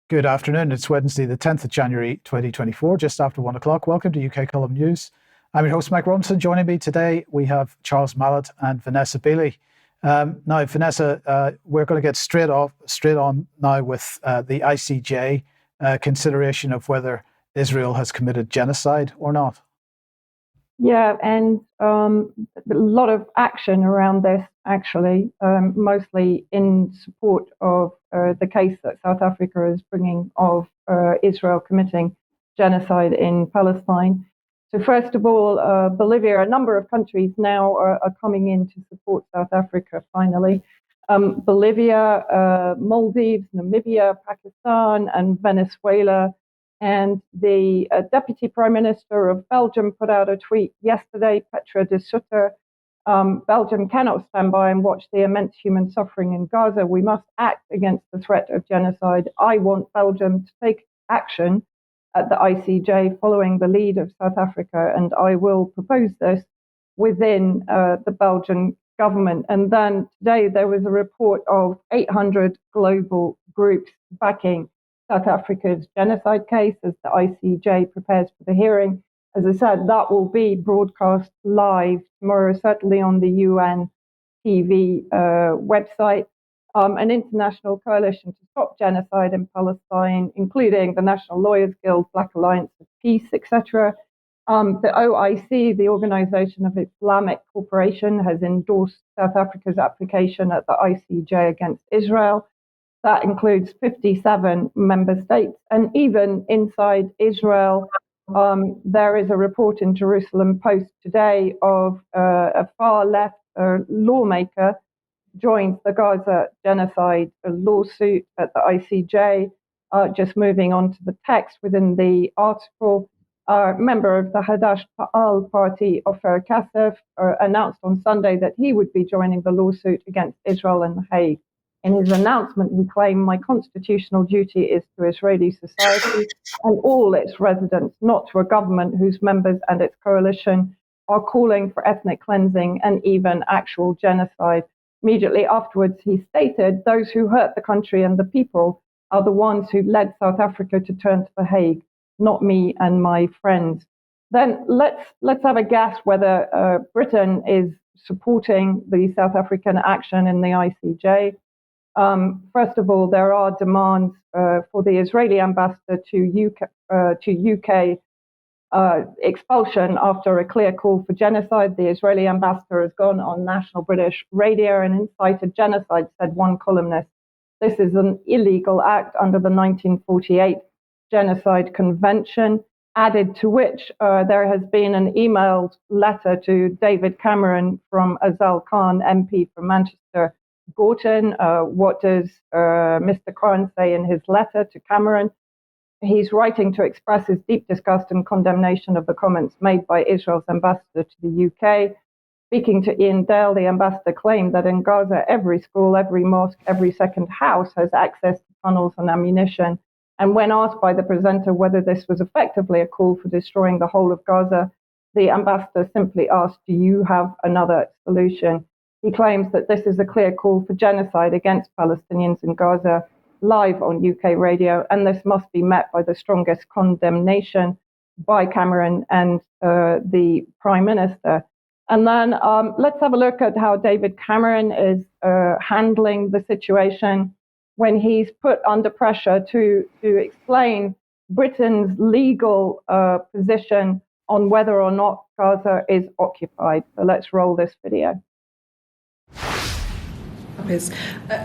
Good afternoon. It's Wednesday, the 10th of January, 2024, just after 1 o'clock. Welcome to UK Column News. I'm your host, Mike Robinson. Joining me today, we have Charles Malet and Vanessa Beeley. Now, Vanessa, we're going to get straight on now with the ICJ consideration of whether Israel has committed genocide or not. Yeah, and a lot of action around this, actually, mostly in support of the case that South Africa is bringing of Israel committing genocide in Palestine. So first of all, Bolivia, a number of countries now are coming in to support South Africa, finally. Bolivia, Maldives, Namibia, Pakistan, and Venezuela. And the Deputy Prime Minister of Belgium put out a tweet yesterday, Petra de Sutter. Belgium cannot stand by and watch the immense human suffering in Gaza. We must act against the threat of genocide. I want Belgium to take action at the ICJ following the lead of South Africa, and I will propose this within the Belgian government. And then today there was a report of 800 global groups backing South Africa's genocide case as the ICJ prepares for the hearing. As I said, that will be broadcast live tomorrow, certainly on the UN TV website. An international coalition to stop genocide in Palestine, including the National Lawyers Guild, Black Alliance for Peace, etc. The OIC, the Organization of Islamic Cooperation, has endorsed South Africa's application at the ICJ against Israel. That includes 57 member states. And even inside Israel, there is a report in Jerusalem Post today of a far left lawmaker joined the Gaza genocide lawsuit at the ICJ. Just moving on to the text within the article, a member of the Hadash Ta'al party, Ofer Kasef, announced on Sunday that he would be joining the lawsuit against Israel in The Hague. In his announcement, he claimed, "My constitutional duty is to Israeli society and all its residents, not to a government whose members and its coalition are calling for ethnic cleansing and even actual genocide." Immediately afterwards, he stated, "Those who hurt the country and the people are the ones who led South Africa to turn to The Hague, not me and my friends." Then let's have a guess whether Britain is supporting the South African action in the ICJ. First of all, there are demands for the Israeli ambassador to UK expulsion after a clear call for genocide. The Israeli ambassador has gone on national British radio and incited genocide, said one columnist. This is an illegal act under the 1948 Genocide Convention, added to which there has been an emailed letter to David Cameron from Azal Khan, MP for Manchester Gorton. What does Mr. Khan say in his letter to Cameron? He's writing to express his deep disgust and condemnation of the comments made by Israel's ambassador to the UK. Speaking to Ian Dale, the ambassador claimed that in Gaza, every school, every mosque, every second house has access to tunnels and ammunition. And when asked by the presenter whether this was effectively a call for destroying the whole of Gaza, the ambassador simply asked, "Do you have another solution?" He claims that this is a clear call for genocide against Palestinians in Gaza, live on UK radio, and this must be met by the strongest condemnation by Cameron and the Prime Minister. And then let's have a look at how David Cameron is handling the situation when he's put under pressure to explain Britain's legal position on whether or not Gaza is occupied. So let's roll this video.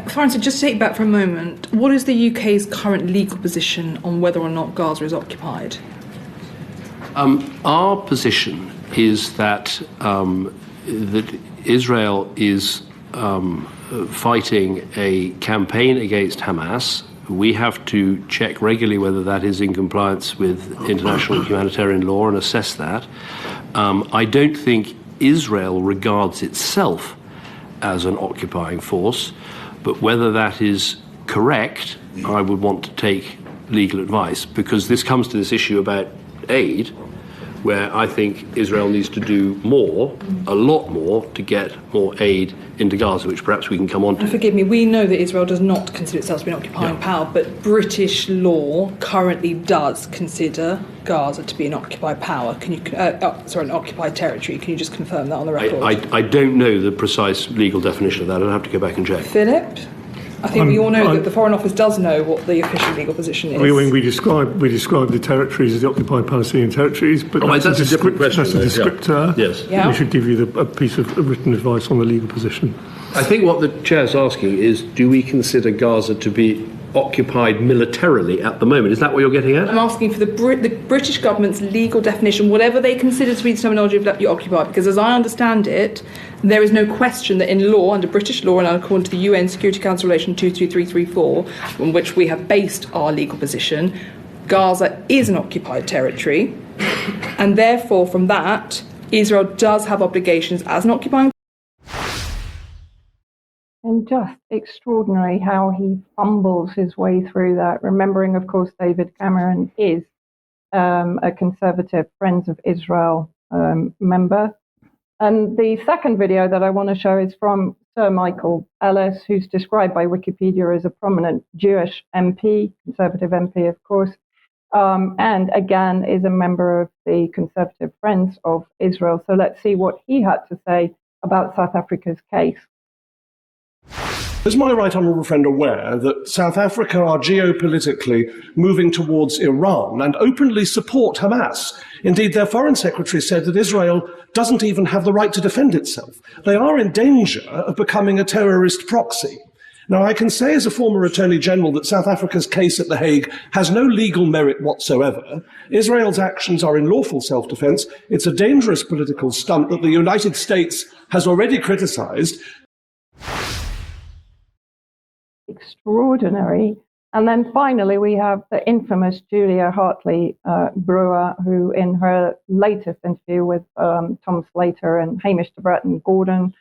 Florence, just to take back for a moment, what is the UK's current legal position on whether or not Gaza is occupied? Our position is that Israel is fighting a campaign against Hamas. We have to check regularly whether that is in compliance with international humanitarian law and assess that. I don't think Israel regards itself as an occupying force, but whether that is correct, I would want to take legal advice, because this comes to this issue about aid. where I think Israel needs to do more, a lot more, to get more aid into Gaza, which perhaps we can come on to. And forgive me, we know that Israel does not consider itself to be an occupying power, but British law currently does consider Gaza to be an occupied power. Can you, an occupied territory? Can you just confirm that on the record? I don't know the precise legal definition of that. I'd have to go back and check. Philip? I think we all know that the Foreign Office does know what the official legal position is. We describe the territories as the occupied Palestinian territories, but that's a different question. That's a descriptor. Yeah. Yes. Yeah. We should give you a piece of written advice on the legal position. I think what the chair's asking is, do we consider Gaza to be occupied militarily at the moment? Is that what you're getting at? I'm asking for the British government's legal definition, whatever they consider to be the terminology of the occupied, because as I understand it, there is no question that in law, under British law and according to the UN Security Council Relation 22334, on which we have based our legal position, Gaza is an occupied territory, and therefore from that, Israel does have obligations as an occupying. And just extraordinary how he fumbles his way through that, remembering, of course, David Cameron is a Conservative Friends of Israel member. And the second video that I want to show is from Sir Michael Ellis, who's described by Wikipedia as a prominent Jewish MP, Conservative MP, of course, and again is a member of the Conservative Friends of Israel. So let's see what he had to say about South Africa's case. Is my right honourable friend aware that South Africa are geopolitically moving towards Iran and openly support Hamas? Indeed, their foreign secretary said that Israel doesn't even have the right to defend itself. They are in danger of becoming a terrorist proxy. Now, I can say as a former Attorney General that South Africa's case at The Hague has no legal merit whatsoever. Israel's actions are in lawful self-defense. It's a dangerous political stunt that the United States has already criticized. Extraordinary. And then finally, we have the infamous Julia Hartley Brewer, who in her latest interview with Tom Slater and Hamish de Bretton Gordon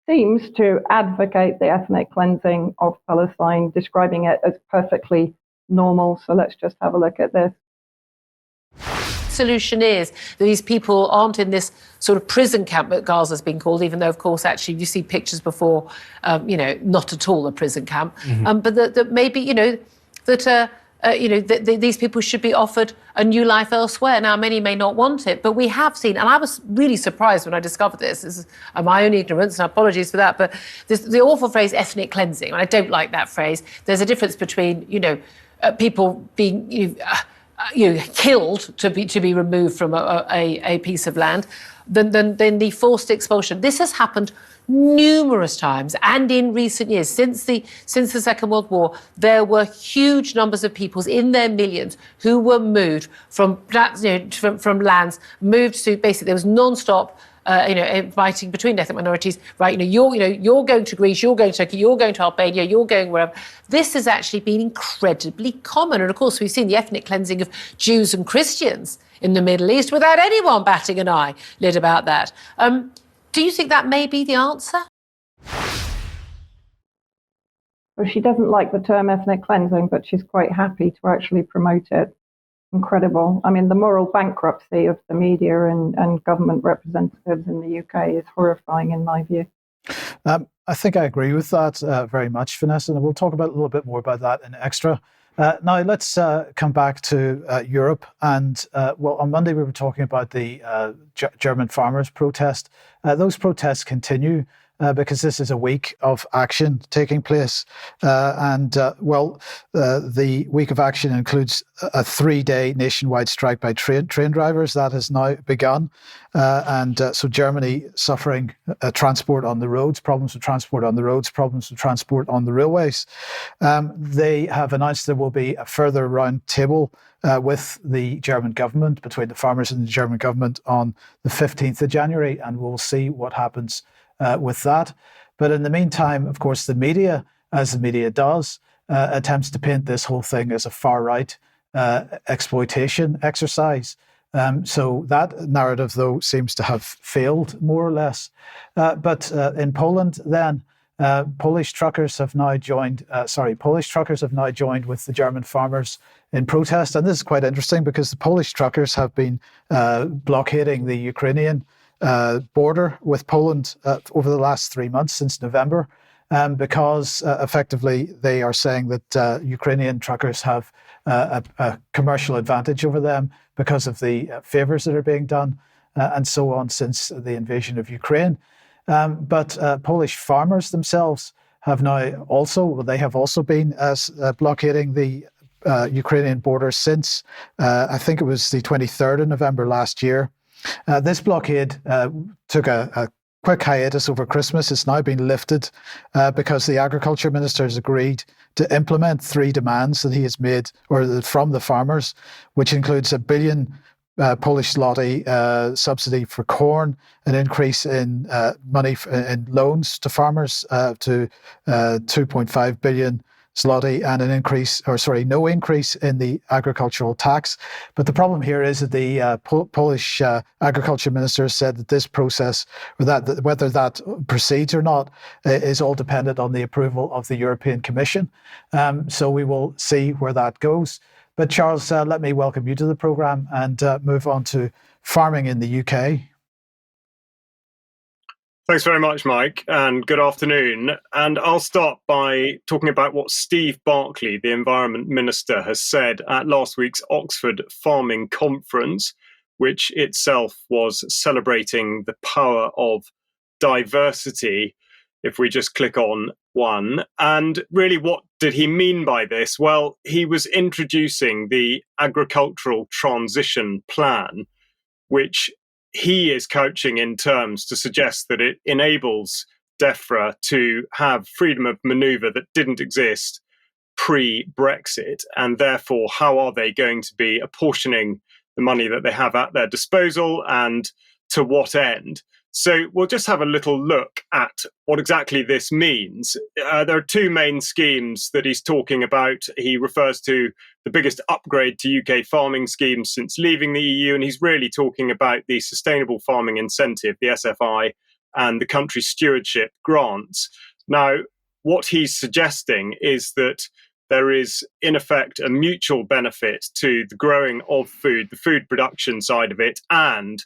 seems to advocate the ethnic cleansing of Palestine, describing it as perfectly normal. So let's just have a look at this. Solution is that these people aren't in this sort of prison camp that Gaza's been called, even though, of course, actually you see pictures before, not at all a prison camp, but that maybe, these people should be offered a new life elsewhere. Now, many may not want it, but we have seen, and I was really surprised when I discovered this is my own ignorance, and apologies for that, but the awful phrase ethnic cleansing, and I don't like that phrase. There's a difference between, people being, killed to be removed from a piece of land, than the forced expulsion. This has happened numerous times, and in recent years, since the Second World War, there were huge numbers of peoples in their millions who were moved from lands, moved to basically there was non-stop. Fighting between ethnic minorities, right? You're going to Greece, you're going to Turkey, you're going to Albania, you're going wherever. This has actually been incredibly common. And of course, we've seen the ethnic cleansing of Jews and Christians in the Middle East without anyone batting an eyelid about that. Do you think that may be the answer? Well, she doesn't like the term ethnic cleansing, but she's quite happy to actually promote it. Incredible. I mean, the moral bankruptcy of the media and government representatives in the UK is horrifying in my view. I think I agree with that very much, Vanessa, and we'll talk about a little bit more about that in extra. Now, let's come back to Europe. And, on Monday we were talking about the German farmers' protest. Those protests continue. Because this is a week of action taking place. The week of action includes a 3-day nationwide strike by train drivers. That has now begun. So Germany suffering transport on the roads, problems with transport on the roads, problems with transport on the railways. They have announced there will be a further round table with the German government, between the farmers and the German government, on the 15th of January, and we'll see what happens with that. But in the meantime, of course, the media, as the media does, attempts to paint this whole thing as a far-right exploitation exercise. So that narrative, though, seems to have failed more or less. But in Poland, then, Polish truckers have now joined with the German farmers in protest. And this is quite interesting because the Polish truckers have been blockading the Ukrainian border with Poland over the last 3 months, since November, because effectively they are saying that Ukrainian truckers have a commercial advantage over them because of the favours that are being done and so on since the invasion of Ukraine. But Polish farmers themselves have now also been blockading the Ukrainian border since I think it was the 23rd of November last year. This blockade took a quick hiatus over Christmas. It's now been lifted because the agriculture minister has agreed to implement 3 demands that he has made from the farmers, which includes a billion Polish zloty subsidy for corn, an increase in money in loans to farmers to 2.5 billion zloty, and no increase in the agricultural tax. But the problem here is that the Polish agriculture minister said that this process, or that whether that proceeds or not, is all dependent on the approval of the European Commission. So we will see where that goes. But Charles, let me welcome you to the programme and move on to farming in the UK. Thanks very much, Mike, and good afternoon. And I'll start by talking about what Steve Barclay, the Environment Minister, has said at last week's Oxford Farming Conference, which itself was celebrating the power of diversity. If we just click on one. And really, what did he mean by this? Well, he was introducing the Agricultural Transition Plan, which he is couching in terms to suggest that it enables DEFRA to have freedom of manoeuvre that didn't exist pre-Brexit. And therefore, how are they going to be apportioning the money that they have at their disposal, and to what end? So we'll just have a little look at what exactly this means. There are 2 main schemes that he's talking about. He refers to the biggest upgrade to UK farming schemes since leaving the EU, and he's really talking about the Sustainable Farming Incentive, the SFI, and the country stewardship grants. Now, what he's suggesting is that there is, in effect, a mutual benefit to the growing of food, the food production side of it, and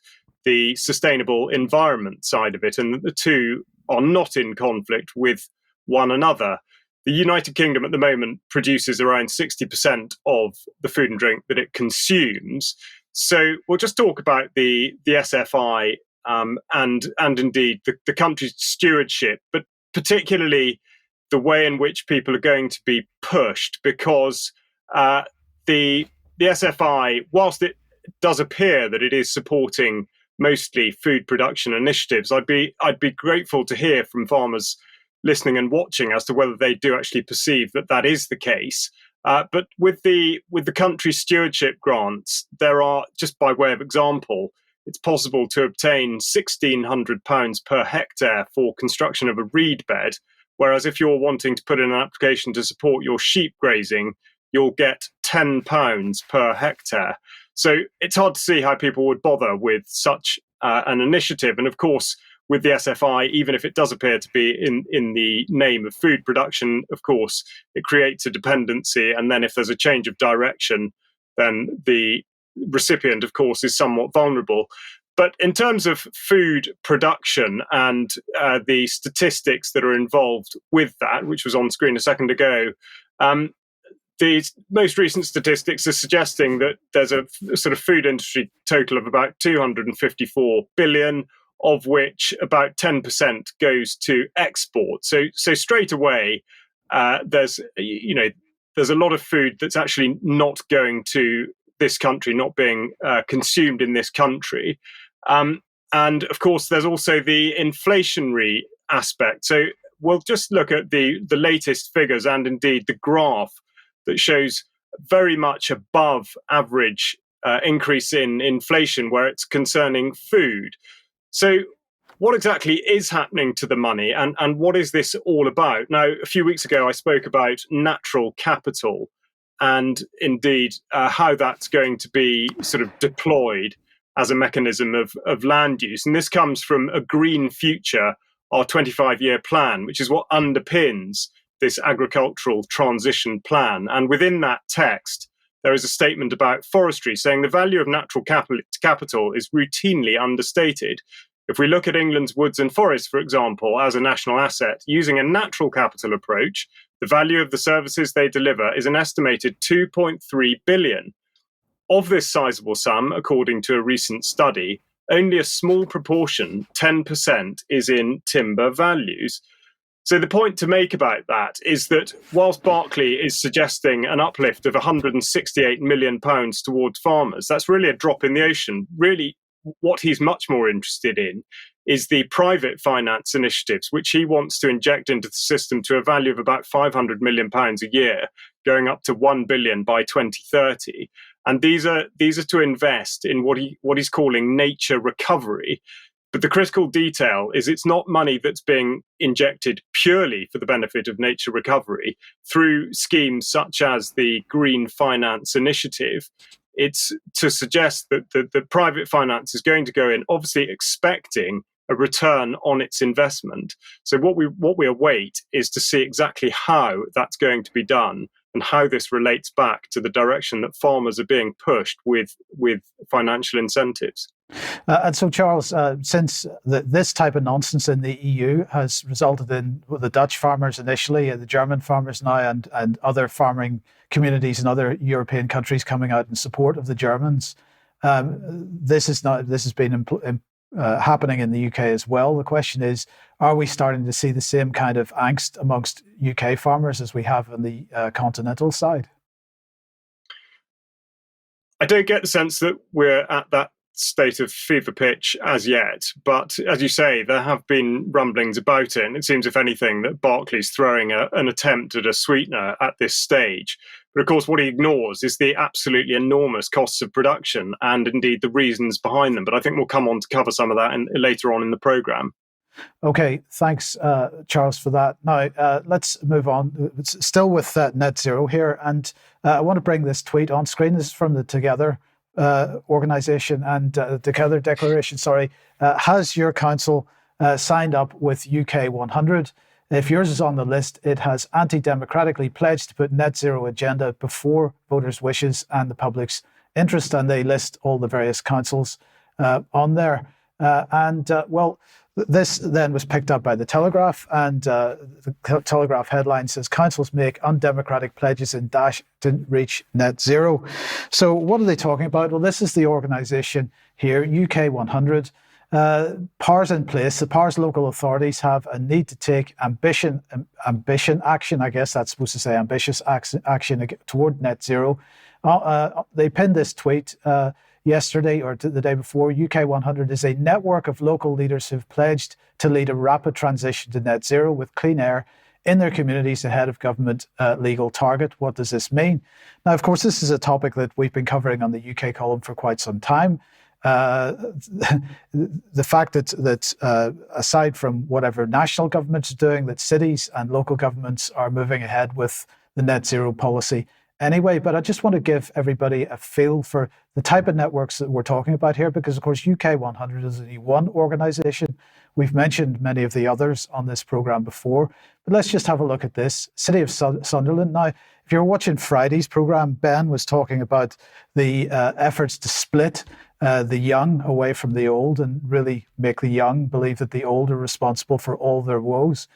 the sustainable environment side of it, and that the 2 are not in conflict with one another. The United Kingdom at the moment produces around 60% of the food and drink that it consumes. So we'll just talk about the SFI and indeed the country's stewardship, but particularly the way in which people are going to be pushed, because the SFI, whilst it does appear that it is supporting mostly food production initiatives, I'd be grateful to hear from farmers listening and watching as to whether they do actually perceive that that is the case. But with the country stewardship grants, there are, just by way of example, it's possible to obtain £1,600 per hectare for construction of a reed bed, whereas if you're wanting to put in an application to support your sheep grazing, you'll get £10 per hectare. So it's hard to see how people would bother with such an initiative. And of course, with the SFI, even if it does appear to be in the name of food production, of course, it creates a dependency. And then if there's a change of direction, then the recipient, of course, is somewhat vulnerable. But in terms of food production and the statistics that are involved with that, which was on screen a second ago, the most recent statistics are suggesting that there's a sort of food industry total of about 254 billion, of which about 10% goes to export. So straight away, there's a lot of food that's actually not going to this country, not being consumed in this country. And of course, there's also the inflationary aspect. So we'll just look at the latest figures and indeed the graph that shows very much above average increase in inflation where it's concerning food. So what exactly is happening to the money, and what is this all about? Now, a few weeks ago, I spoke about natural capital and indeed how that's going to be sort of deployed as a mechanism of land use. And this comes from a green future our 25-year plan, which is what underpins this agricultural transition plan. And within that text, there is a statement about forestry saying the value of natural capital is routinely understated. If we look at England's woods and forests, for example, as a national asset, using a natural capital approach, the value of the services they deliver is an estimated 2.3 billion. Of this sizable sum, according to a recent study, only a small proportion, 10%, is in timber values. So the point to make about that is that whilst Berkeley is suggesting an uplift of £168 million towards farmers, that's really a drop in the ocean. Really, what he's much more interested in is the private finance initiatives, which he wants to inject into the system to a value of about £500 million a year, going up to £1 billion by 2030. And these are to invest in what he's calling nature recovery. But the critical detail is it's not money that's being injected purely for the benefit of nature recovery through schemes such as the Green Finance Initiative. It's to suggest that the private finance is going to go in, obviously expecting a return on its investment. So what we await is to see exactly how that's going to be done and how this relates back to the direction that farmers are being pushed with financial incentives. And so, Charles, since this type of nonsense in the EU has resulted in the Dutch farmers initially, the German farmers now, and other farming communities in other European countries coming out in support of the Germans, this has been happening in the UK as well. The question is, are we starting to see the same kind of angst amongst UK farmers as we have on the continental side? I don't get the sense that we're at that state of fever pitch as yet, but as you say, there have been rumblings about it, and it seems, if anything, that Berkeley's throwing an attempt at a sweetener at this stage. But of course, what he ignores is the absolutely enormous costs of production and indeed the reasons behind them. But I think we'll come on to cover some of that later on in the programme. Okay, thanks, Charles, for that. Now, let's move on. It's still with net zero here, and I want to bring this tweet on screen. This is from the Together organisation and Together Declaration. Has your council signed up with UK 100? If yours is on the list, it has anti-democratically pledged to put net zero agenda before voters' wishes and the public's interest, and they list all the various councils on there. This then was picked up by the Telegraph, and the Telegraph headline says, councils make undemocratic pledges in dash to reach net zero. So what are they talking about? Well, this is the organisation here, UK 100. Powers in place. The powers local authorities have a need to take ambition action. I guess that's supposed to say ambitious action toward net zero. They pinned this tweet yesterday or the day before. UK 100 is a network of local leaders who've pledged to lead a rapid transition to net zero with clean air in their communities ahead of government legal target. What does this mean? Now, of course, this is a topic that we've been covering on the UK column for quite some time. The fact that aside from whatever national governments are doing, that cities and local governments are moving ahead with the net zero policy anyway. But I just want to give everybody a feel for the type of networks that we're talking about here, because of course UK 100 is only one organisation. We've mentioned many of the others on this programme before, but let's just have a look at this. City of Sunderland. Now, if you're watching Friday's programme, Ben was talking about the efforts to split the young away from the old and really make the young believe that the old are responsible for all their woes.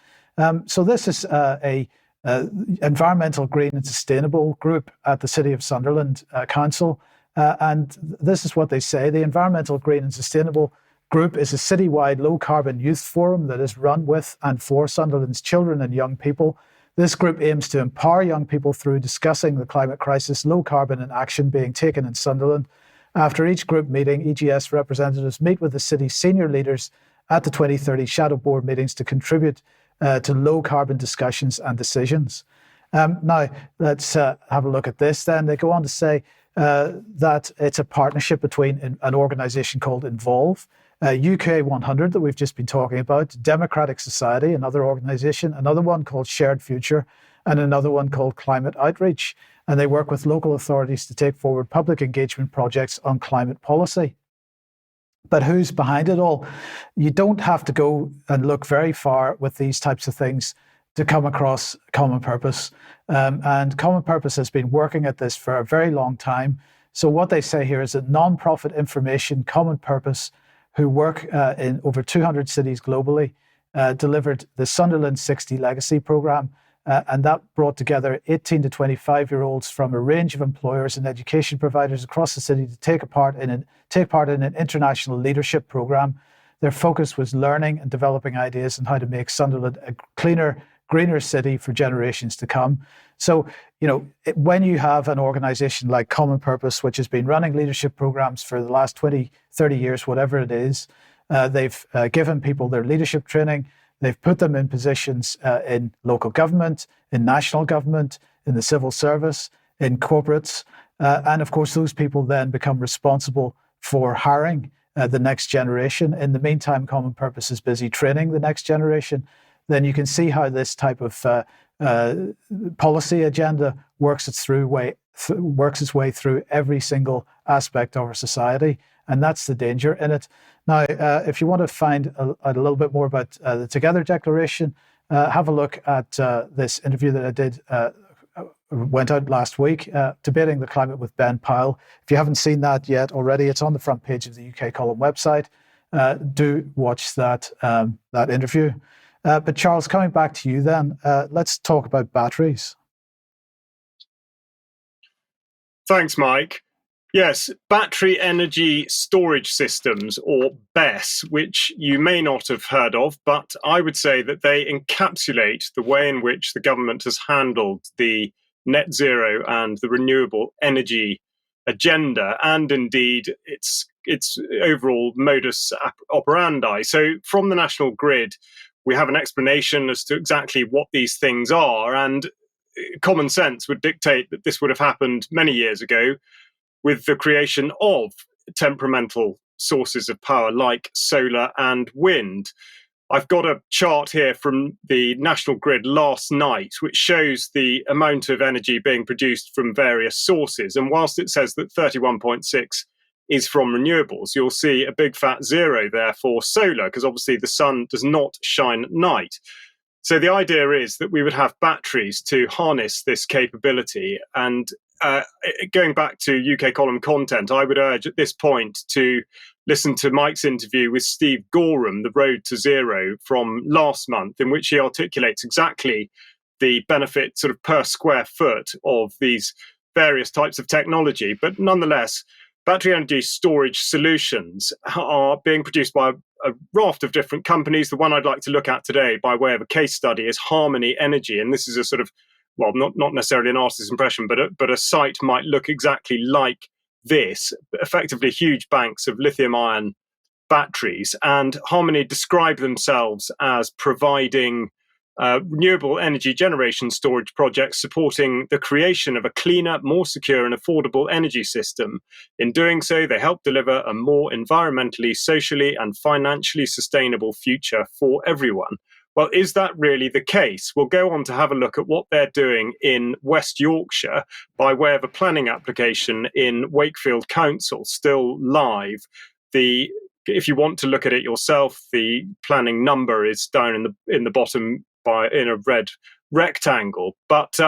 So this is a environmental, green and sustainable group at the City of Sunderland Council. And this is what they say. The Environmental, Green and Sustainable Group is a citywide low-carbon youth forum that is run with and for Sunderland's children and young people. This group aims to empower young people through discussing the climate crisis, low carbon and action being taken in Sunderland. After each group meeting, EGS representatives meet with the city's senior leaders at the 2030 Shadow Board meetings to contribute to low-carbon discussions and decisions. Now, let's have a look at this then. They go on to say that it's a partnership between an organisation called Involve, UK 100 that we've just been talking about, Democratic Society, another organisation, another one called Shared Future, and another one called Climate Outreach. And they work with local authorities to take forward public engagement projects on climate policy. But who's behind it all? You don't have to go and look very far with these types of things to come across Common Purpose. And Common Purpose has been working at this for a very long time. So what they say here is that non-profit information Common Purpose, who work in over 200 cities globally, delivered the Sunderland 60 Legacy Programme. And that brought together 18 to 25-year-olds from a range of employers and education providers across the city to take part in an international leadership program. Their focus was learning and developing ideas on how to make Sunderland a cleaner, greener city for generations to come. So, when you have an organization like Common Purpose, which has been running leadership programs for the last 20, 30 years, whatever it is, they've given people their leadership training. They've put them in positions in local government, in national government, in the civil service, in corporates. And of course, those people then become responsible for hiring the next generation. In the meantime, Common Purpose is busy training the next generation. Then you can see how this type of policy agenda works its way through every single aspect of our society. And that's the danger in it. Now, if you want to find a little bit more about the Together Declaration, have a look at this interview that I did, went out last week, Debating the Climate with Ben Powell. If you haven't seen that yet already, it's on the front page of the UK Column website. Do watch that interview. But Charles, coming back to you then, let's talk about batteries. Thanks, Mike. Yes, battery energy storage systems, or BESS, which you may not have heard of, but I would say that they encapsulate the way in which the government has handled the net zero and the renewable energy agenda, and indeed its overall modus operandi. So from the national grid, we have an explanation as to exactly what these things are, and common sense would dictate that this would have happened many years ago, with the creation of temperamental sources of power like solar and wind. I've got a chart here from the national grid last night, which shows the amount of energy being produced from various sources. And whilst it says that 31.6 is from renewables, you'll see a big fat zero there for solar, because obviously the sun does not shine at night. So the idea is that we would have batteries to harness this capability. And going back to UK Column content, I would urge at this point to listen to Mike's interview with Steve Gorham, The Road to Zero, from last month, in which he articulates exactly the benefit sort of per square foot of these various types of technology. But nonetheless, battery energy storage solutions are being produced by a raft of different companies. The one I'd like to look at today by way of a case study is Harmony Energy. And this is a sort of, well, not necessarily an artist's impression, but a site might look exactly like this, effectively huge banks of lithium-ion batteries. And Harmony describe themselves as providing renewable energy generation storage projects supporting the creation of a cleaner, more secure and affordable energy system. In doing so, they help deliver a more environmentally, socially and financially sustainable future for everyone. Well, is that really the case? We'll go on to have a look at what they're doing in West Yorkshire by way of a planning application in Wakefield Council, still live. If you want to look at it yourself, the planning number is down in the bottom in a red rectangle. But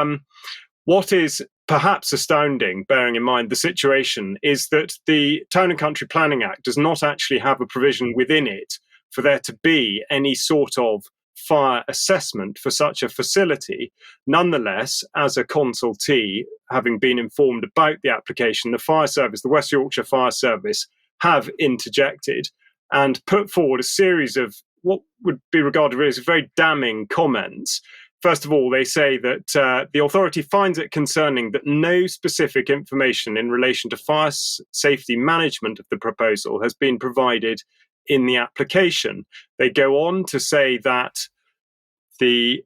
what is perhaps astounding, bearing in mind the situation, is that the Town and Country Planning Act does not actually have a provision within it for there to be any sort of fire assessment for such a facility. Nonetheless, as a consultee, having been informed about the application, the Fire Service, the West Yorkshire Fire Service, have interjected and put forward a series of what would be regarded as very damning comments. First of all, they say that the authority finds it concerning that no specific information in relation to fire safety management of the proposal has been provided in the application. They go on to say that the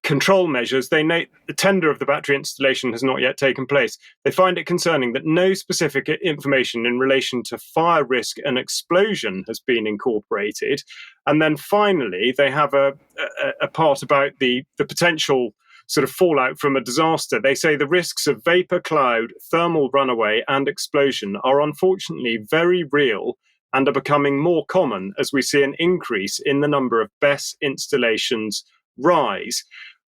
control measures, the tender of the battery installation has not yet taken place. They find it concerning that no specific information in relation to fire risk and explosion has been incorporated. And then finally, they have a part about the potential sort of fallout from a disaster. They say the risks of vapor cloud, thermal runaway and explosion are unfortunately very real and are becoming more common as we see an increase in the number of BESS installations rise.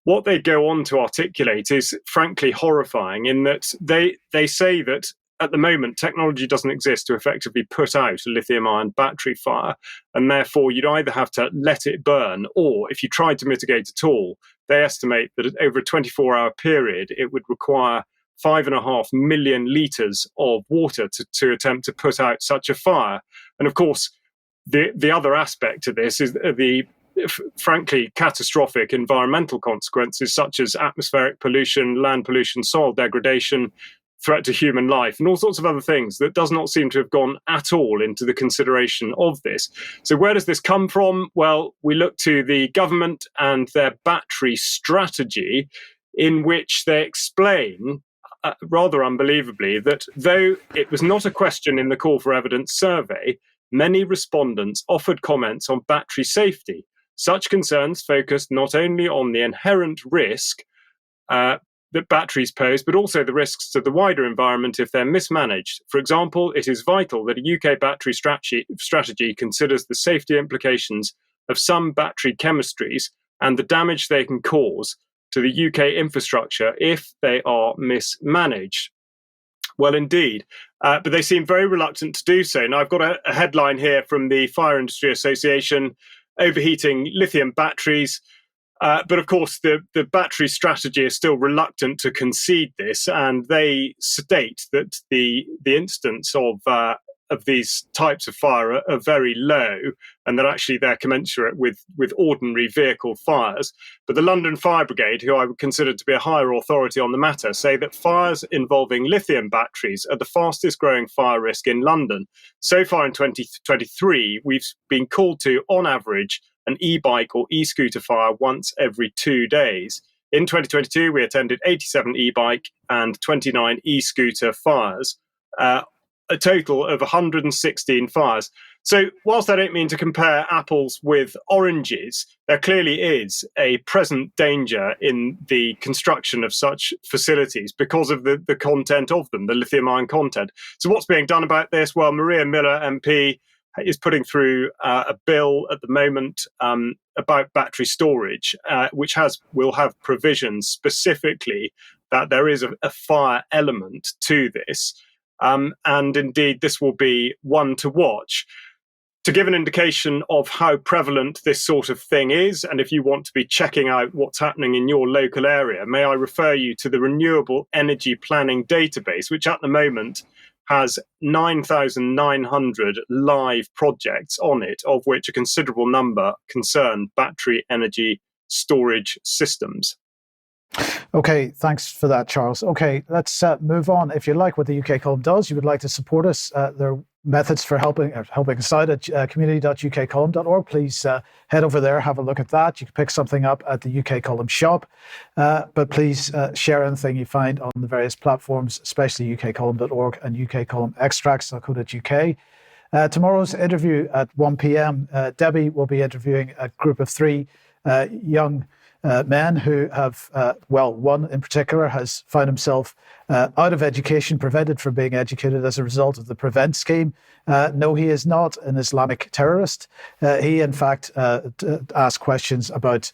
What they go on to articulate is frankly horrifying, in that they say that at the moment, technology doesn't exist to effectively put out a lithium-ion battery fire, and therefore you'd either have to let it burn, or if you tried to mitigate at all, they estimate that over a 24-hour period, it would require 5.5 million litres of water to attempt to put out such a fire. And of course, the other aspect to this is the frankly catastrophic environmental consequences, such as atmospheric pollution, land pollution, soil degradation, threat to human life, and all sorts of other things that does not seem to have gone at all into the consideration of this. So where does this come from? Well, we look to the government and their battery strategy, in which they explain, rather unbelievably, that though it was not a question in the Call for Evidence survey, many respondents offered comments on battery safety. Such concerns focused not only on the inherent risk that batteries pose, but also the risks to the wider environment if they're mismanaged. For example, it is vital that a UK battery strategy considers the safety implications of some battery chemistries and the damage they can cause to the UK infrastructure if they are mismanaged. Well, indeed, but they seem very reluctant to do so. Now, I've got a headline here from the Fire Industry Association: overheating lithium batteries. But of course, the battery strategy is still reluctant to concede this, and they state that the instance of these types of fire are very low, and that actually they're commensurate with ordinary vehicle fires. But the London Fire Brigade, who I would consider to be a higher authority on the matter, say that fires involving lithium batteries are the fastest growing fire risk in London. So far in 2023, we've been called to, on average, an e-bike or e-scooter fire once every 2 days. In 2022, we attended 87 e-bike and 29 e-scooter fires, a total of 116 fires. So whilst I don't mean to compare apples with oranges, there clearly is a present danger in the construction of such facilities because of the content of them, the lithium-ion content. So what's being done about this? Well, Maria Miller, MP, is putting through a bill at the moment about battery storage, which will have provisions specifically that there is a fire element to this. And indeed, this will be one to watch. To give an indication of how prevalent this sort of thing is, and if you want to be checking out what's happening in your local area, may I refer you to the Renewable Energy Planning Database, which at the moment has 9,900 live projects on it, of which a considerable number concern battery energy storage systems. Okay, thanks for that, Charles. Okay, let's move on. If you like what the UK Column does, you would like to support us, there are methods for helping us out at community.ukcolumn.org. Please head over there, have a look at that. You can pick something up at the UK Column shop, but please share anything you find on the various platforms, especially ukcolumn.org and ukcolumnextracts.co.uk. Tomorrow's interview at 1 p.m, Debbie will be interviewing a group of 3 young men who have, one in particular has found himself out of education, prevented from being educated as a result of the Prevent scheme. No, he is not an Islamic terrorist. He, in fact, asked questions about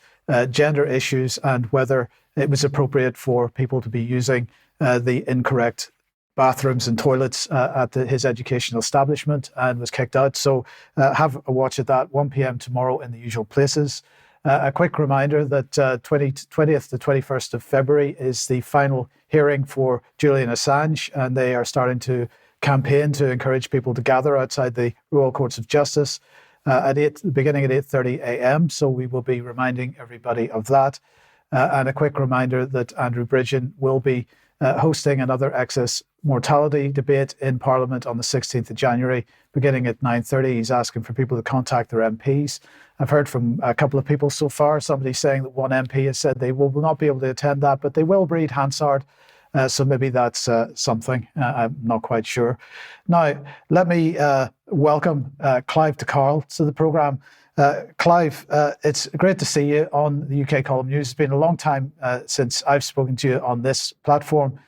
gender issues and whether it was appropriate for people to be using the incorrect bathrooms and toilets at his educational establishment, and was kicked out. So have a watch at that, 1 p.m. tomorrow in the usual places. A quick reminder that 20th to 21st of February is the final hearing for Julian Assange, and they are starting to campaign to encourage people to gather outside the Royal Courts of Justice beginning at 8:30 a.m. So we will be reminding everybody of that. And a quick reminder that Andrew Bridgen will be hosting another excess mortality debate in Parliament on the 16th of January, beginning at 9:30. He's asking for people to contact their MPs. I've heard from a couple of people so far, somebody saying that one MP has said they will not be able to attend that, but they will breed Hansard. So maybe that's something. I'm not quite sure. Now, let me welcome Clive de Carl to the programme. Clive, it's great to see you on the UK Column News. It's been a long time since I've spoken to you on this platform.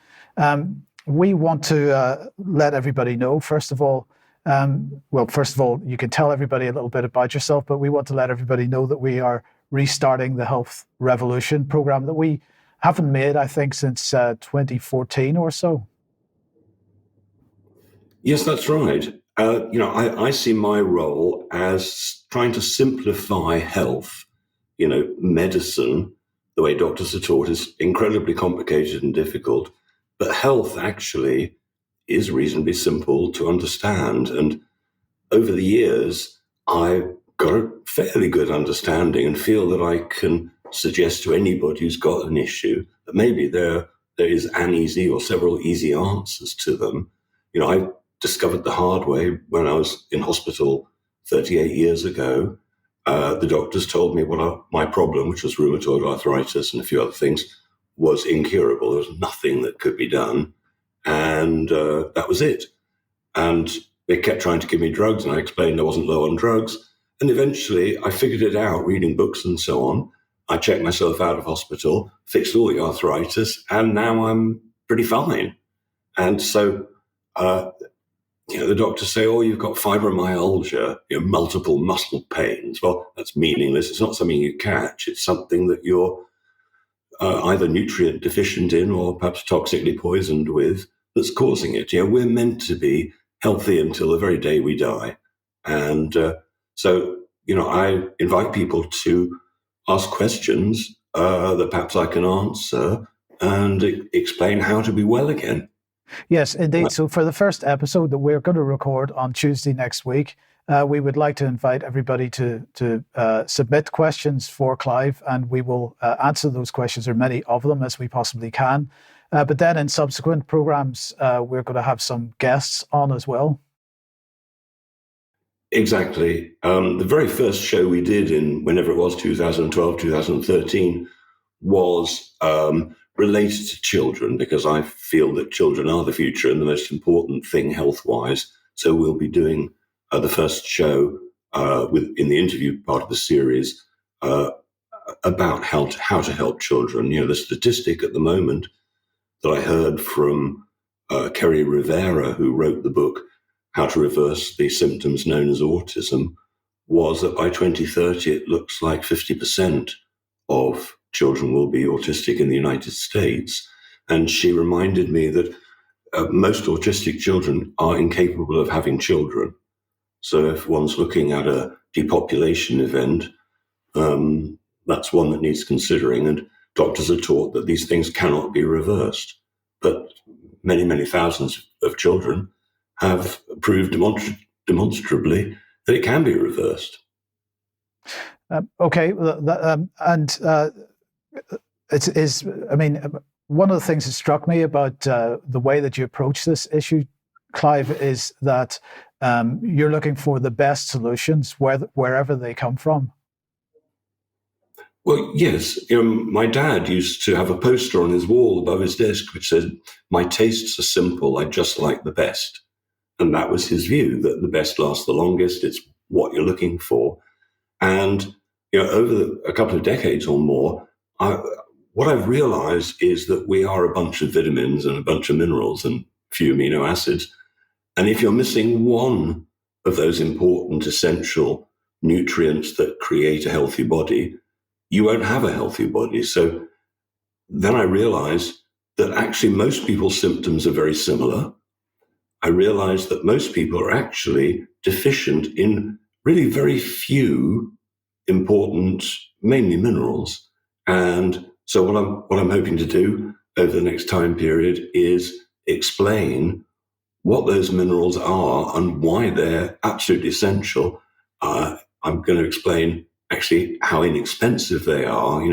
We want to let everybody know, first of all, Well, first of all, you can tell everybody a little bit about yourself, but we want to let everybody know that we are restarting the Health Revolution program that we haven't made, I think, since 2014 or so. Yes, that's right. I see my role as trying to simplify health. Medicine, the way doctors are taught, is incredibly complicated and difficult. But health actually is reasonably simple to understand. And over the years, I've got a fairly good understanding and feel that I can suggest to anybody who's got an issue that maybe there is an easy or several easy answers to them. I discovered the hard way when I was in hospital 38 years ago. The doctors told me my problem, which was rheumatoid arthritis and a few other things, was incurable. There was nothing that could be done. And that was it. And they kept trying to give me drugs, and I explained I wasn't low on drugs. And eventually I figured it out, reading books and so on. I checked myself out of hospital, fixed all the arthritis, and now I'm pretty fine. And so, the doctors say, oh, you've got fibromyalgia, multiple muscle pains. Well, that's meaningless. It's not something you catch. It's something that you're either nutrient deficient in or perhaps toxically poisoned with that's causing it. We're meant to be healthy until the very day we die. And so, I invite people to ask questions that perhaps I can answer and explain how to be well again. Yes, indeed. So for the first episode that we're going to record on Tuesday next week, we would like to invite everybody to submit questions for Clive, and we will answer those questions, or many of them, as we possibly can. But then in subsequent programs, we're going to have some guests on as well. Exactly. The very first show we did in whenever it was, 2012, 2013, was related to children, because I feel that children are the future and the most important thing health-wise. So we'll be doing the first show in the interview part of the series about how to help children. The statistic at the moment that I heard from Kerry Rivera, who wrote the book How to Reverse the Symptoms Known as Autism, was that by 2030 it looks like 50% of children will be autistic in the United States. And she reminded me that most autistic children are incapable of having children. So if one's looking at a depopulation event, that's one that needs considering. And doctors are taught that these things cannot be reversed. But many, many thousands of children have proved demonstrably that it can be reversed. Okay, one of the things that struck me about the way that you approach this issue, Clive, is that you're looking for the best solutions wherever they come from. Well, yes. My dad used to have a poster on his wall above his desk which said, "My tastes are simple, I just like the best." And that was his view, that the best lasts the longest. It's what you're looking for. And over a couple of decades or more, what I've realized is that we are a bunch of vitamins and a bunch of minerals and a few amino acids. And if you're missing one of those important essential nutrients that create a healthy body, you won't have a healthy body. So then I realized that actually most people's symptoms are very similar. I realized that most people are actually deficient in really very few important, mainly minerals. And so what I'm hoping to do over the next time period is explain what those minerals are and why they're absolutely essential. I'm going to explain actually how inexpensive they are.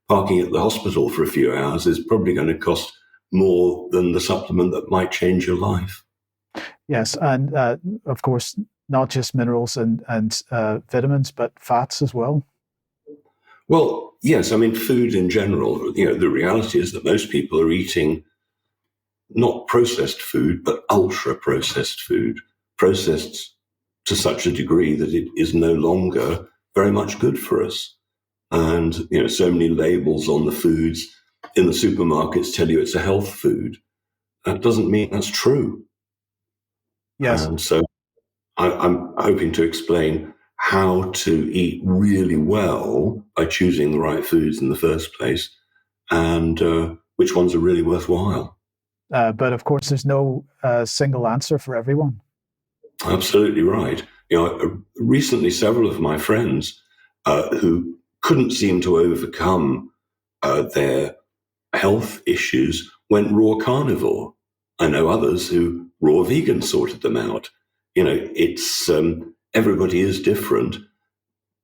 Parking at the hospital for a few hours is probably going to cost more than the supplement that might change your life. Yes, and of course, not just minerals and vitamins, but fats as well. Well, yes, food in general, the reality is that most people are eating not processed food, but ultra-processed food, processed to such a degree that it is no longer very much good for us. And, so many labels on the foods in the supermarkets tell you it's a health food. That doesn't mean that's true. Yes. And so I'm hoping to explain how to eat really well by choosing the right foods in the first place, and which ones are really worthwhile. But of course, there's no single answer for everyone. Absolutely right. Recently, several of my friends who couldn't seem to overcome their health issues went raw carnivore. I know others who raw vegan sorted them out. It's everybody is different,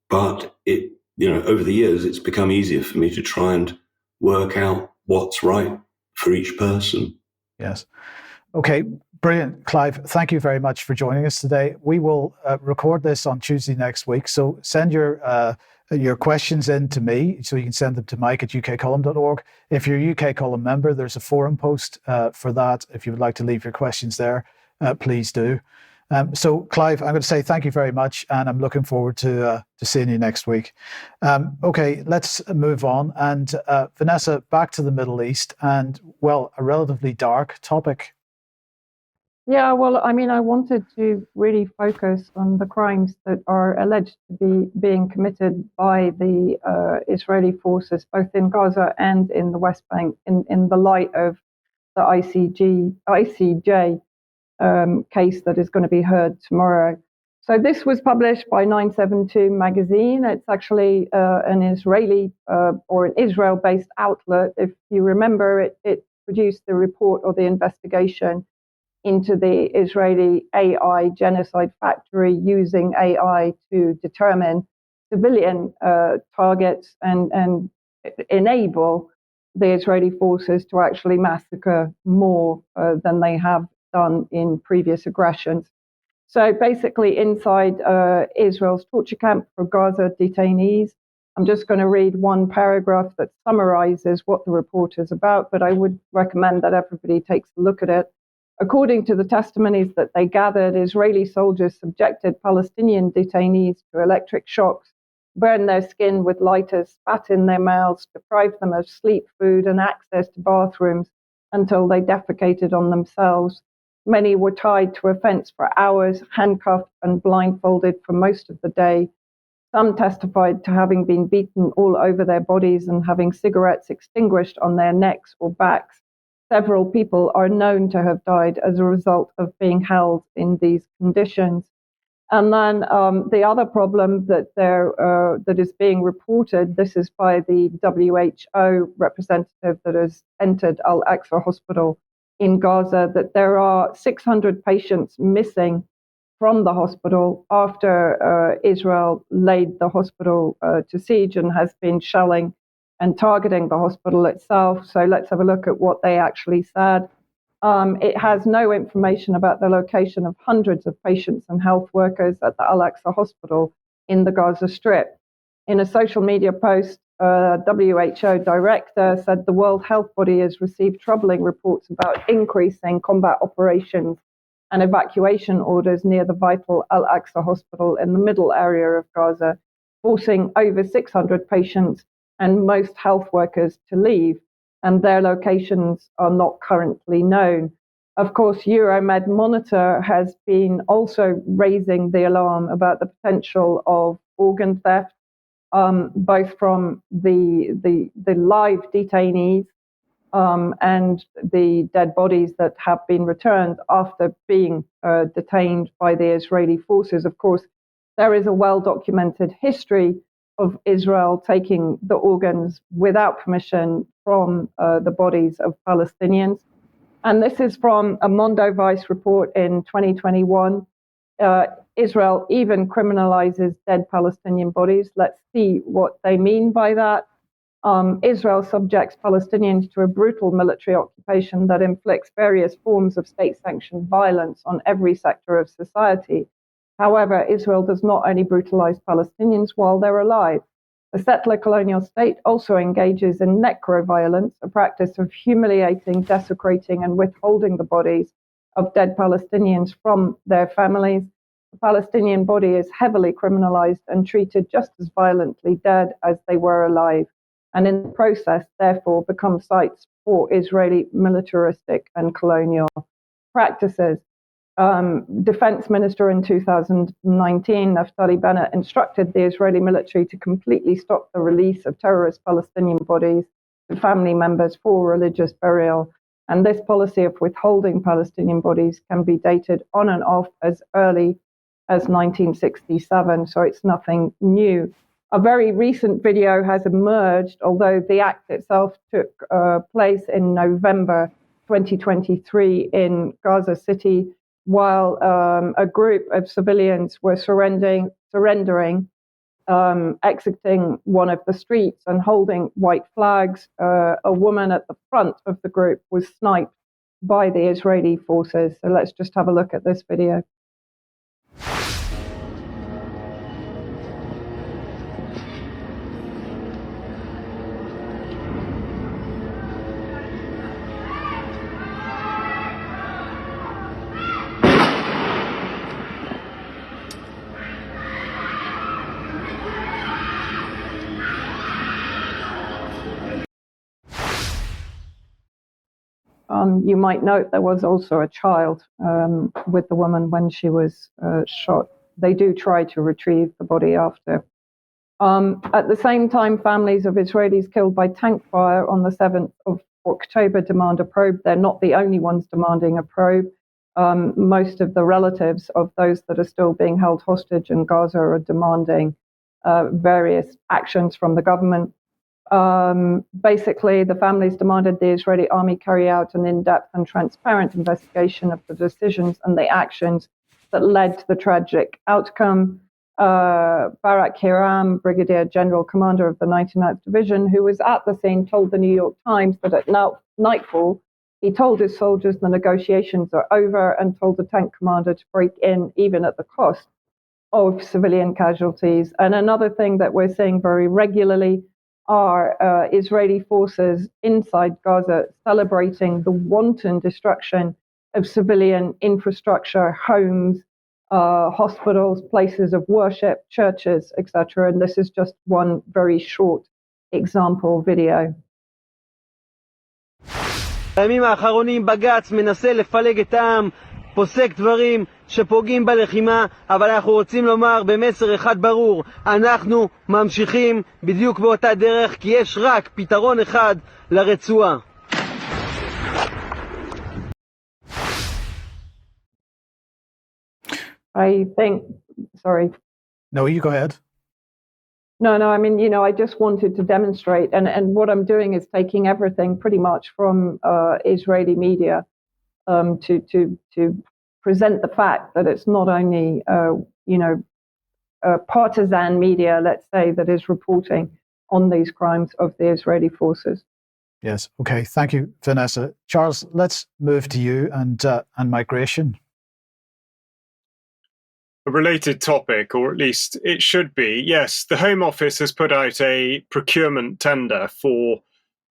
but over the years, it's become easier for me to try and work out what's right for each person. Yes. Okay, brilliant. Clive, thank you very much for joining us today. We will record this on Tuesday next week, so send your questions in to me, so you can send them to mike@ukcolumn.org. If you're a UK Column member, there's a forum post for that. If you would like to leave your questions there, please do. So, Clive, I'm going to say thank you very much, and I'm looking forward to seeing you next week. Okay, let's move on. And Vanessa, back to the Middle East, and, well, a relatively dark topic. Yeah, well, I mean, I wanted to really focus on the crimes that are alleged to be being committed by the Israeli forces, both in Gaza and in the West Bank, in the light of the ICJ case that is going to be heard tomorrow. So this was published by 972 magazine. It's actually an Israeli or an Israel-based outlet. If you remember, it produced the report or the investigation into the Israeli AI genocide factory, using AI to determine civilian targets and enable the Israeli forces to actually massacre more than they have done in previous aggressions. So basically, inside Israel's torture camp for Gaza detainees, I'm just going to read one paragraph that summarizes what the report is about, but I would recommend that everybody takes a look at it. According to the testimonies that they gathered, Israeli soldiers subjected Palestinian detainees to electric shocks, burned their skin with lighters, spat in their mouths, deprived them of sleep, food, and access to bathrooms until they defecated on themselves. Many were tied to a fence for hours, handcuffed and blindfolded for most of the day. Some testified to having been beaten all over their bodies and having cigarettes extinguished on their necks or backs. Several people are known to have died as a result of being held in these conditions. And then the other problem that is being reported, this is by the WHO representative that has entered Al-Aqsa Hospital in Gaza, that there are 600 patients missing from the hospital after Israel laid the hospital to siege and has been shelling and targeting the hospital itself. So let's have a look at what they actually said. It has no information about the location of hundreds of patients and health workers at the Al-Aqsa Hospital in the Gaza Strip. In a social media post, WHO director said the World Health Body has received troubling reports about increasing combat operations and evacuation orders near the vital Al-Aqsa Hospital in the middle area of Gaza, forcing over 600 patients and most health workers to leave, and their locations are not currently known. Of course, Euromed Monitor has been also raising the alarm about the potential of organ theft, both from the live detainees and the dead bodies that have been returned after being detained by the Israeli forces. Of course, there is a well-documented history of Israel taking the organs without permission from the bodies of Palestinians. And this is from a Mondo Vice report in 2021. Israel even criminalizes dead Palestinian bodies. Let's see what they mean by that. Israel subjects Palestinians to a brutal military occupation that inflicts various forms of state-sanctioned violence on every sector of society. However, Israel does not only brutalize Palestinians while they're alive. The settler colonial state also engages in necroviolence, a practice of humiliating, desecrating, and withholding the bodies of dead Palestinians from their families. The Palestinian body is heavily criminalized and treated just as violently dead as they were alive, and in the process, therefore, become sites for Israeli militaristic and colonial practices. Defense Minister in 2019, Naftali Bennett, instructed the Israeli military to completely stop the release of terrorist Palestinian bodies to family members for religious burial. And this policy of withholding Palestinian bodies can be dated on and off as early as 1967, so it's nothing new. A very recent video has emerged, although the act itself took place in November 2023 in Gaza City, while a group of civilians were surrendering, exiting one of the streets and holding white flags. A woman at the front of the group was sniped by the Israeli forces. So let's just have a look at this video. You might note there was also a child with the woman when she was shot. They do try to retrieve the body after. At the same time, families of Israelis killed by tank fire on the 7th of October demand a probe. They're not the only ones demanding a probe. Most of the relatives of those that are still being held hostage in Gaza are demanding various actions from the government. Basically, the families demanded the Israeli army carry out an in-depth and transparent investigation of the decisions and the actions that led to the tragic outcome. Barak Hiram, Brigadier General Commander of the 99th Division, who was at the scene, told the New York Times that at nightfall, he told his soldiers the negotiations are over and told the tank commander to break in, even at the cost of civilian casualties. And another thing that we're seeing very regularly are Israeli forces inside Gaza celebrating the wanton destruction of civilian infrastructure, homes, hospitals, places of worship, churches, etc. And this is just one very short example video. בימים האחרונים בג"ץ מנסה לפלג את העם, פוסק דברים שפוגעים בלחימה, אבל אנחנו רוצים לומר במסר אחד ברור, אנחנו ממשיכים בדיוק באותה דרך, כי יש רק פתרון אחד לרצועה. I think, sorry. No, you go ahead. No, I mean, I just wanted to demonstrate, and what I'm doing is taking everything pretty much from Israeli media to present the fact that it's not only, partisan media, let's say, that is reporting on these crimes of the Israeli forces. Yes. Okay. Thank you, Vanessa. Charles, let's move to you and migration. A related topic, or at least it should be. Yes, the Home Office has put out a procurement tender for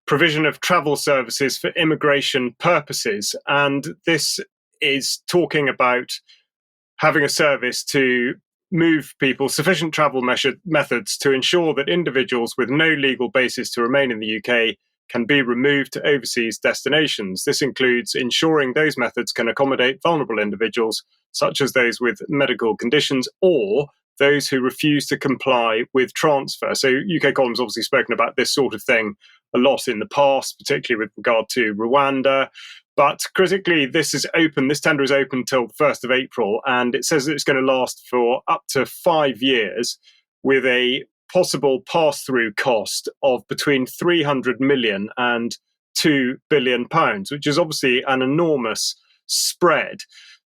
provision of travel services for immigration purposes. And this is talking about having a service to move people, sufficient travel methods to ensure that individuals with no legal basis to remain in the UK can be removed to overseas destinations. This includes ensuring those methods can accommodate vulnerable individuals, such as those with medical conditions or those who refuse to comply with transfer. So UK Column's obviously spoken about this sort of thing a lot in the past, particularly with regard to Rwanda. But critically, this tender is open until the 1st of April, and it says that it's going to last for up to 5 years with a possible pass-through cost of between 300 million and £2 billion, which is obviously an enormous spread.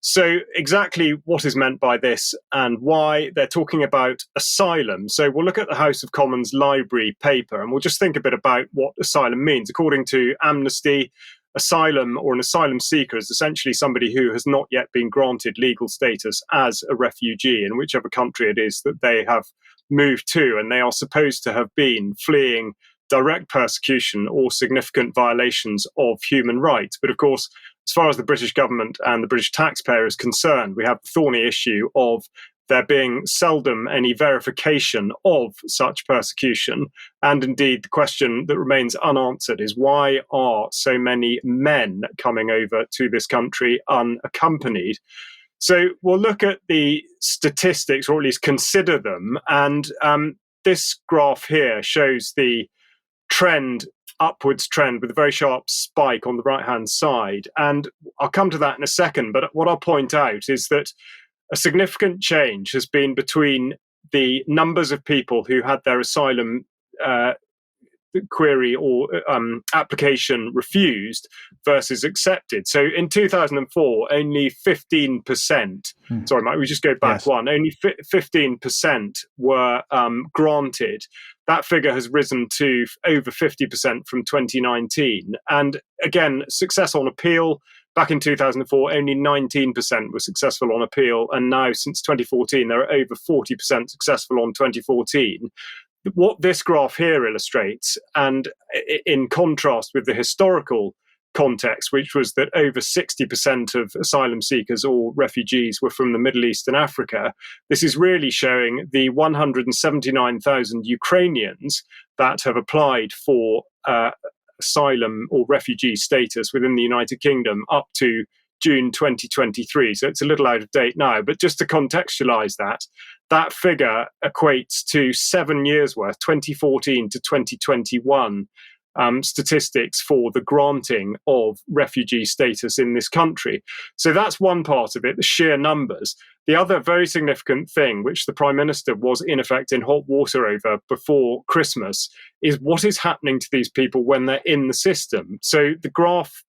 So exactly what is meant by this and why they're talking about asylum. So we'll look at the House of Commons library paper and we'll just think a bit about what asylum means. According to Amnesty, asylum or an asylum seeker is essentially somebody who has not yet been granted legal status as a refugee in whichever country it is that they have moved to, and they are supposed to have been fleeing direct persecution or significant violations of human rights. But of course, as far as the British government and the British taxpayer is concerned, we have the thorny issue of there being seldom any verification of such persecution. And indeed, the question that remains unanswered is why are so many men coming over to this country unaccompanied? So we'll look at the statistics, or at least consider them. And this graph here shows the upwards trend with a very sharp spike on the right-hand side. And I'll come to that in a second. But what I'll point out is that a significant change has been between the numbers of people who had their asylum query or application refused versus accepted. So in 2004, only 15%, sorry, Mike, we just go back one, only 15% were granted. That figure has risen to over 50% from 2019. And again, success on appeal. Back in 2004, only 19% were successful on appeal. And now, since 2014, there are over 40% successful on 2014. What this graph here illustrates, and in contrast with the historical context, which was that over 60% of asylum seekers or refugees were from the Middle East and Africa, this is really showing the 179,000 Ukrainians that have applied for asylum or refugee status within the United Kingdom up to June 2023. So it's a little out of date now, but just to contextualize that figure equates to 7 years worth, 2014 to 2021, statistics for the granting of refugee status in this country. So that's one part of it, the sheer numbers. The other very significant thing, which the Prime Minister was in effect in hot water over before Christmas, is what is happening to these people when they're in the system. So the graph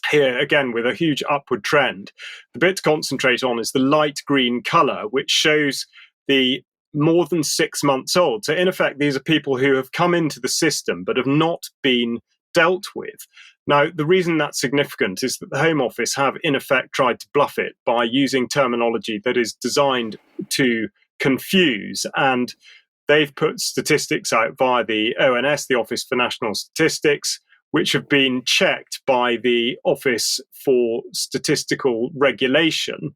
here, again, with a huge upward trend, the bit to concentrate on is the light green colour, which shows the more than 6 months old. So in effect, these are people who have come into the system but have not been dealt with. Now, the reason that's significant is that the Home Office have in effect tried to bluff it by using terminology that is designed to confuse, and they've put statistics out via the ONS, the Office for National Statistics, which have been checked by the Office for Statistical Regulation,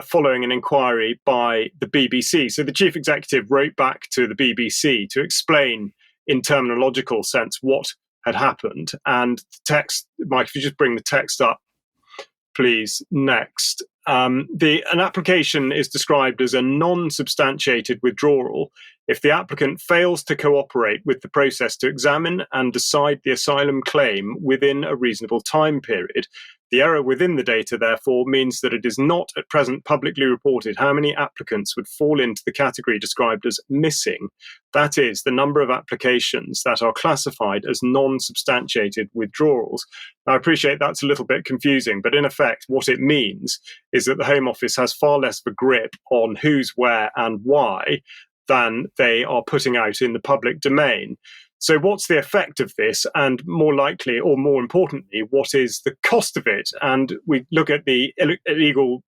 following an inquiry by the BBC. So the chief executive wrote back to the BBC to explain in terminological sense what had happened. And the text, Mike, if you just bring the text up, please, next. An application is described as a non-substantiated withdrawal if the applicant fails to cooperate with the process to examine and decide the asylum claim within a reasonable time period. The error within the data, therefore, means that it is not at present publicly reported how many applicants would fall into the category described as missing. That is, the number of applications that are classified as non-substantiated withdrawals. Now, I appreciate that's a little bit confusing, but in effect, what it means is that the Home Office has far less of a grip on who's where and why than they are putting out in the public domain. So what's the effect of this? And more likely, or more importantly, what is the cost of it? And we look at the illegal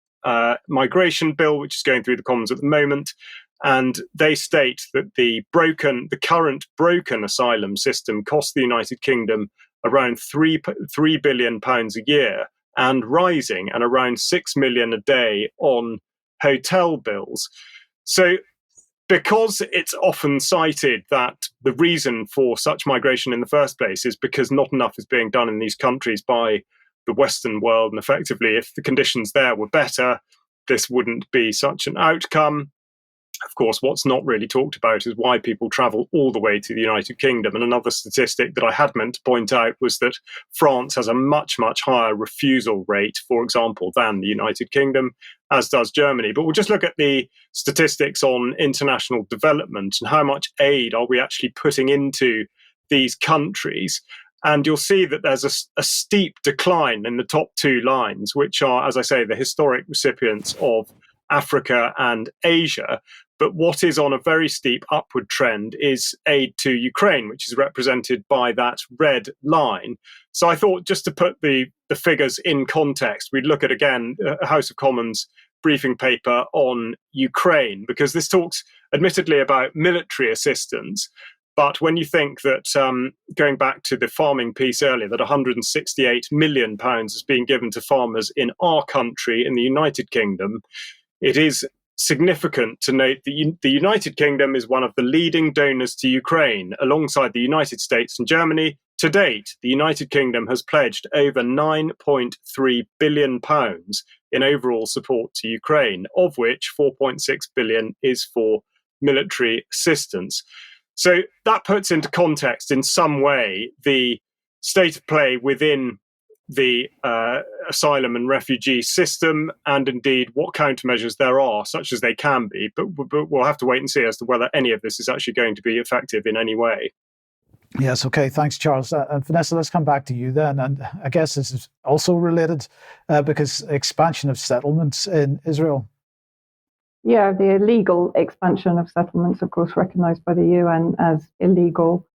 migration bill, which is going through the Commons at the moment. And they state that the current broken asylum system costs the United Kingdom around £3 billion a year and rising, and around 6 million a day on hotel bills. So because it's often cited that the reason for such migration in the first place is because not enough is being done in these countries by the Western world, and effectively, if the conditions there were better, this wouldn't be such an outcome. Of course, what's not really talked about is why people travel all the way to the United Kingdom. And another statistic that I had meant to point out was that France has a much, much higher refusal rate, for example, than the United Kingdom, as does Germany. But we'll just look at the statistics on international development and how much aid are we actually putting into these countries. And you'll see that there's a steep decline in the top two lines, which are, as I say, the historic recipients of Africa and Asia. But what is on a very steep upward trend is aid to Ukraine, which is represented by that red line. So I thought, just to put the figures in context, we'd look at, again, a House of Commons briefing paper on Ukraine, because this talks admittedly about military assistance. But when you think that, going back to the farming piece earlier, that £168 million is being given to farmers in our country, in the United Kingdom, it is significant to note that the United Kingdom is one of the leading donors to Ukraine, alongside the United States and Germany. To date, the United Kingdom has pledged over £9.3 billion in overall support to Ukraine, of which 4.6 billion is for military assistance. So that puts into context in some way the state of play within the asylum and refugee system, and indeed what countermeasures there are, such as they can be. But we'll have to wait and see as to whether any of this is actually going to be effective in any way. Yes, okay, thanks, Charles. And Vanessa, let's come back to you then. And I guess this is also related because expansion of settlements in Israel. Yeah, the illegal expansion of settlements, of course, recognized by the UN as illegal.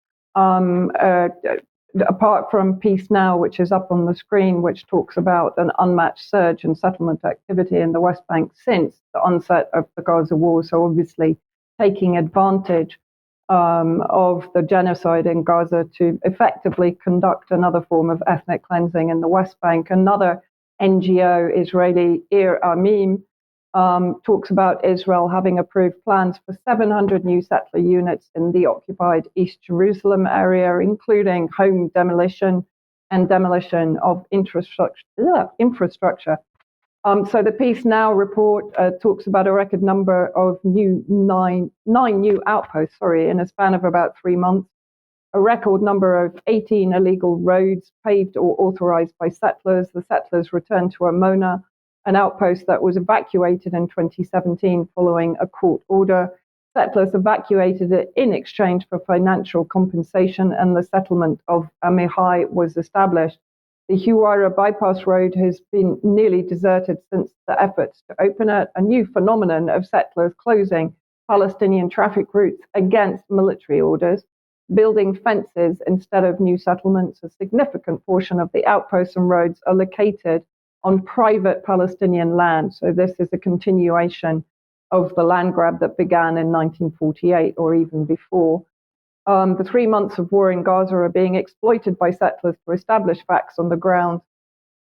Apart from Peace Now, which is up on the screen, which talks about an unmatched surge in settlement activity in the West Bank since the onset of the Gaza war. So obviously taking advantage of the genocide in Gaza to effectively conduct another form of ethnic cleansing in the West Bank. Another NGO, Israeli Ir Amim, talks about Israel having approved plans for 700 new settler units in the occupied East Jerusalem area, including home demolition and demolition of infrastructure. So the Peace Now report talks about a record number of nine new outposts, in a span of about 3 months, a record number of 18 illegal roads paved or authorized by settlers. The settlers returned to Amona, an outpost that was evacuated in 2017 following a court order. Settlers evacuated it in exchange for financial compensation, and the settlement of Amihai was established. The Huwara bypass road has been nearly deserted since the efforts to open it, a new phenomenon of settlers closing Palestinian traffic routes against military orders, building fences instead of new settlements. A significant portion of the outposts and roads are located on private Palestinian land. So this is a continuation of the land grab that began in 1948 or even before. The 3 months of war in Gaza are being exploited by settlers to establish facts on the ground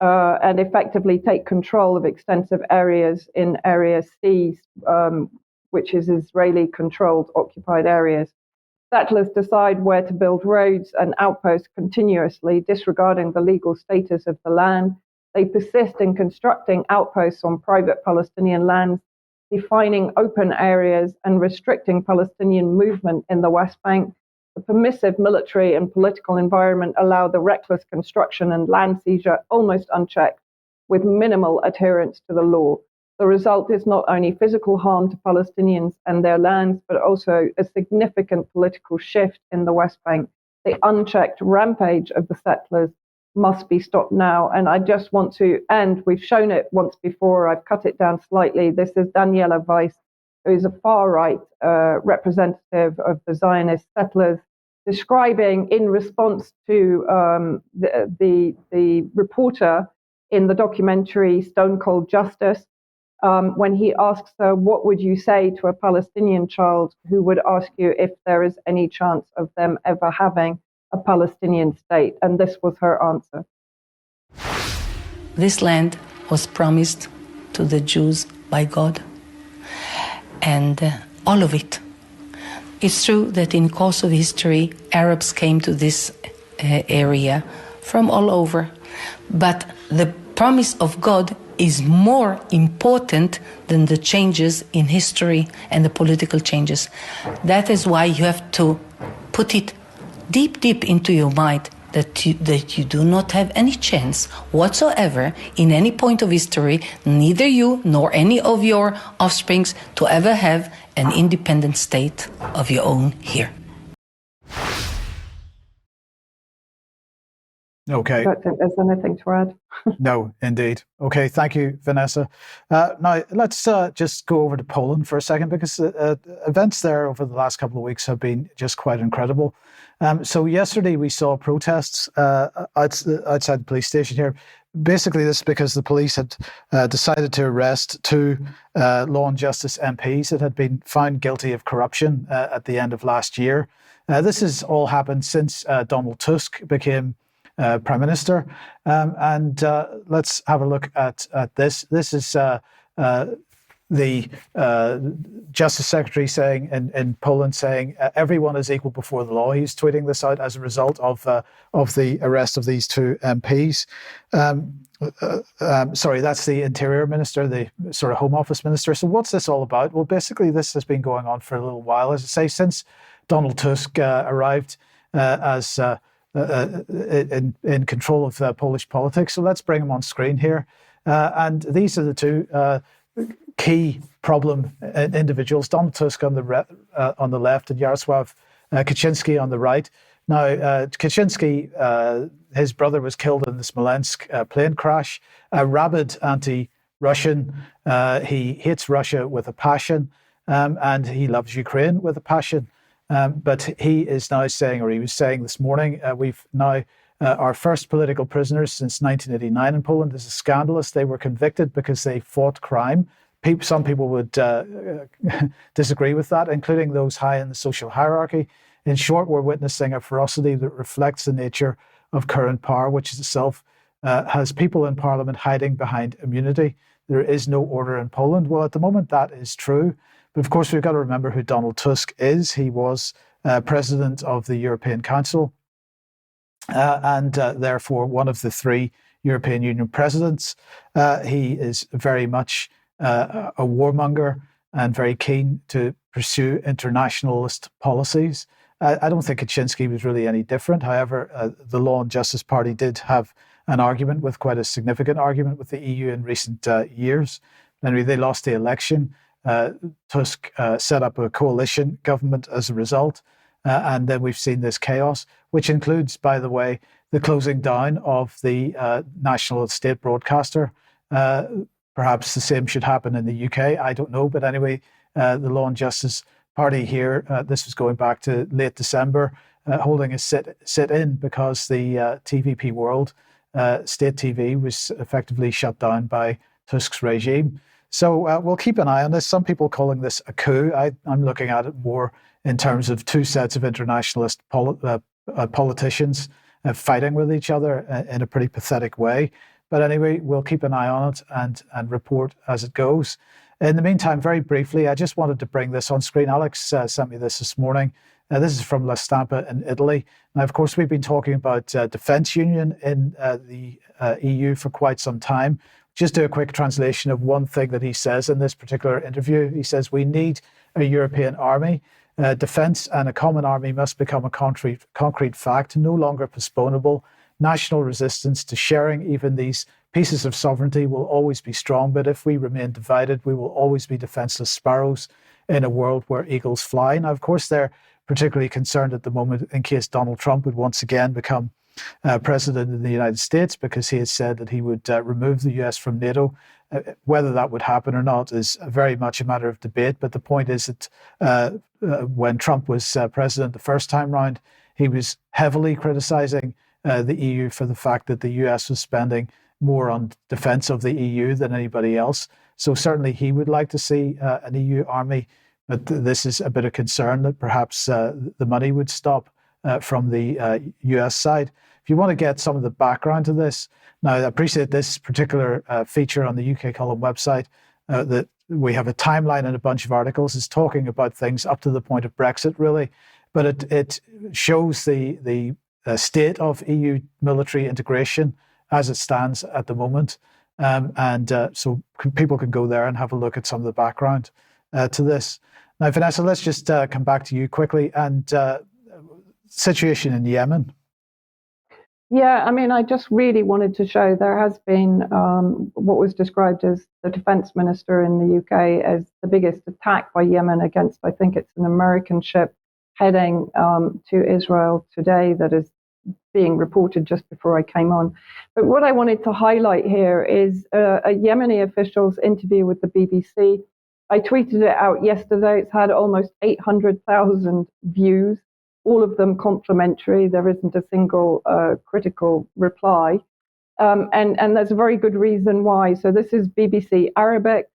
and effectively take control of extensive areas in Area C, which is Israeli-controlled occupied areas. Settlers decide where to build roads and outposts continuously, disregarding the legal status of the land. They persist in constructing outposts on private Palestinian lands, defining open areas and restricting Palestinian movement in the West Bank. The permissive military and political environment allow the reckless construction and land seizure almost unchecked, with minimal adherence to the law. The result is not only physical harm to Palestinians and their lands, but also a significant political shift in the West Bank. The unchecked rampage of the settlers must be stopped now. And I just want to end, we've shown it once before, I've cut it down slightly. This is Daniela Weiss, who is a far-right representative of the Zionist settlers, describing in response to the reporter in the documentary Stone Cold Justice, when he asks her, what would you say to a Palestinian child who would ask you if there is any chance of them ever having a Palestinian state? And this was her answer. This land was promised to the Jews by God, and all of it. It's true that in course of history, Arabs came to this area from all over, but the promise of God is more important than the changes in history and the political changes. That is why you have to put it deep into your mind that you do not have any chance whatsoever in any point of history, neither you nor any of your offsprings, to ever have an independent state of your own here. Okay. I don't think there's anything to add. No, indeed. Okay, thank you, Vanessa. Now, let's just go over to Poland for a second, because events there over the last couple of weeks have been just quite incredible. So yesterday we saw protests outside the police station here. Basically, this is because the police had decided to arrest two Law and Justice MPs that had been found guilty of corruption at the end of last year. This has all happened since Donald Tusk became Prime Minister. And let's have a look at this. This is the Justice Secretary saying in Poland saying everyone is equal before the law. He's tweeting this out as a result of the arrest of these two MPs. Sorry, that's the Interior Minister, the sort of Home Office Minister. So what's this all about? Well, basically, this has been going on for a little while. As I say, since Donald Tusk arrived as in control of Polish politics. So let's bring him on screen here. And these are the two key problem individuals: Donald Tusk on the left and Jarosław Kaczynski on the right. Now, Kaczynski, his brother was killed in this Malet plane crash. A rabid anti-Russian. He hates Russia with a passion, and he loves Ukraine with a passion. But he is now saying, or he was saying this morning, we've now our first political prisoners since 1989 in Poland. This is scandalous. They were convicted because they fought crime. Some people would disagree with that, including those high in the social hierarchy. In short, we're witnessing a ferocity that reflects the nature of current power, which itself has people in Parliament hiding behind immunity. There is no order in Poland. Well, at the moment, that is true. But of course, we've got to remember who Donald Tusk is. He was president of the European Council and therefore one of the three European Union presidents. He is very much a warmonger and very keen to pursue internationalist policies. I don't think Kaczynski was really any different. However, the Law and Justice Party did have an argument, with quite a significant argument, with the EU in recent years. Anyway, they lost the election. Tusk set up a coalition government as a result. And then we've seen this chaos, which includes, by the way, the closing down of the national state broadcaster. Perhaps the same should happen in the UK. I don't know. But anyway, the Law and Justice Party here, this was going back to late December, holding a sit-in because the TVP World, state TV, was effectively shut down by Tusk's regime. So we'll keep an eye on this. Some people calling this a coup. I'm looking at it more in terms of two sets of internationalist politicians fighting with each other in a pretty pathetic way. But anyway, we'll keep an eye on it and report as it goes. In the meantime, very briefly, I just wanted to bring this on screen. Alex sent me this morning. This is from La Stampa in Italy. Now, of course, we've been talking about defence union in the EU for quite some time. Just do a quick translation of one thing that he says in this particular interview. He says, we need a European army. Defence and a common army must become a concrete fact, no longer postponable. National resistance to sharing even these pieces of sovereignty will always be strong, but if we remain divided, we will always be defenceless sparrows in a world where eagles fly. Now, of course, they're particularly concerned at the moment in case Donald Trump would once again become president in the United States, because he has said that he would remove the US from NATO. Whether that would happen or not is very much a matter of debate. But the point is that when Trump was president the first time round, he was heavily criticizing the EU for the fact that the US was spending more on defense of the EU than anybody else. So certainly he would like to see an EU army, but this is a bit of concern that perhaps the money would stop from the US side. If you want to get some of the background to this, now I appreciate this particular feature on the UK Column website, that we have a timeline and a bunch of articles is talking about things up to the point of Brexit, really. But it shows the state of EU military integration as it stands at the moment. So people can go there and have a look at some of the background to this. Now, Vanessa, let's just come back to you quickly and situation in Yemen. Yeah, I mean, I just really wanted to show there has been what was described as the defense minister in the UK as the biggest attack by Yemen against, I think it's an American ship heading to Israel today that is being reported just before I came on. But what I wanted to highlight here is a Yemeni official's interview with the BBC. I tweeted it out yesterday. It's had almost 800,000 views, all of them complimentary. There isn't a single critical reply. And there's a very good reason why. So this is BBC Arabic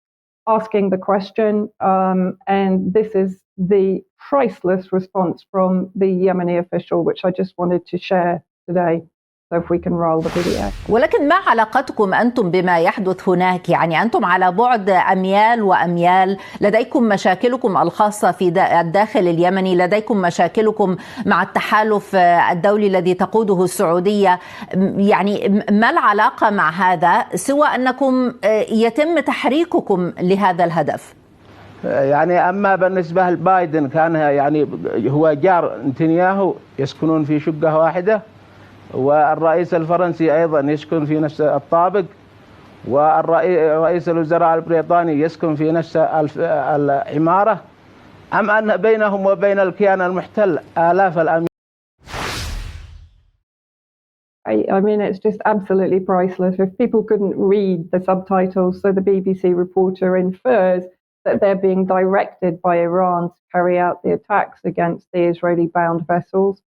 asking the question, and this is the priceless response from the Yemeni official, which I just wanted to share today. So if we can roll the video. ولكن ما علاقتكم أنتم بما يحدث هناك؟ يعني أنتم على بعد أميال وأميال، لديكم مشاكلكم الخاصة في الداخل اليمني، لديكم مشاكلكم مع التحالف الدولي الذي تقوده السعودية. يعني ما العلاقة مع هذا سوى أنكم يتم تحريككم لهذا الهدف؟ يعني أما بالنسبة لبايدن كان يعني هو جار نتنياهو، يسكنون في شقة واحدة، والرئيس الفرنسي أيضا يسكن في نفس الطابق، والرئيس الوزراء البريطاني يسكن في نفس العمارة، أم أن بينهم وبين الكيان المحتل آلاف الأميال. I mean, it's just absolutely priceless. If people couldn't read the subtitles, so the BBC reporter infers that they're being directed by Iran to carry out the attacks against the Israeli-bound vessels.